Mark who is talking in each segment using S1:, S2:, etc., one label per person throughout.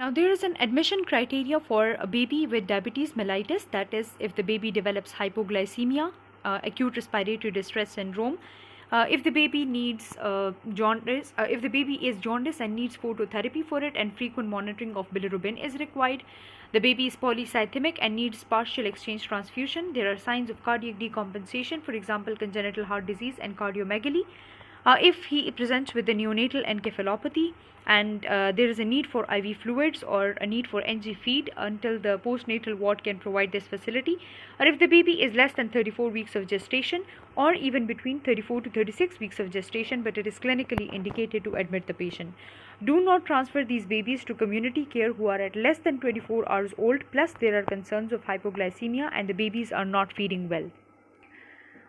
S1: Now, there is an admission criteria for a baby with diabetes mellitus, that is, if the baby develops hypoglycemia, acute respiratory distress syndrome, if the baby needs jaundice, if the baby is jaundice and needs phototherapy for it, and frequent monitoring of bilirubin is required. The baby is polycythemic and needs partial exchange transfusion. There are signs of cardiac decompensation, for example, congenital heart disease and cardiomegaly. If he presents with the neonatal encephalopathy and there is a need for IV fluids or a need for NG feed until the postnatal ward can provide this facility, or if the baby is less than 34 weeks of gestation or even between 34 to 36 weeks of gestation, but it is clinically indicated to admit the patient. Do not transfer these babies to community care who are at less than 24 hours old, plus there are concerns of hypoglycemia and the babies are not feeding well.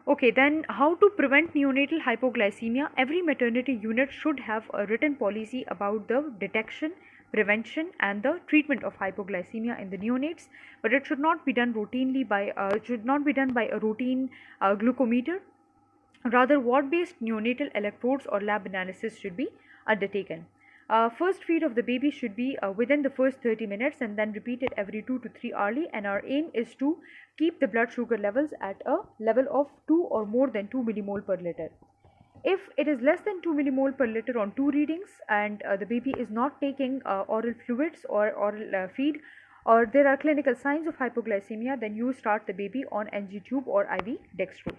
S1: Okay, then how to prevent neonatal hypoglycemia? Every maternity unit should have a written policy about the detection, prevention, and the treatment of hypoglycemia in the neonates, but it should not be done routinely by a routine glucometer. Rather, ward-based neonatal electrodes or lab analysis should be undertaken. First feed of the baby should be within the first 30 minutes and then repeated every 2 to 3 hourly, and our aim is to keep the blood sugar levels at a level of 2 or more than 2 millimole per liter. If it is less than 2 millimole per liter on 2 readings and the baby is not taking oral fluids or oral feed, or there are clinical signs of hypoglycemia, then you start the baby on NG tube or IV dextrose.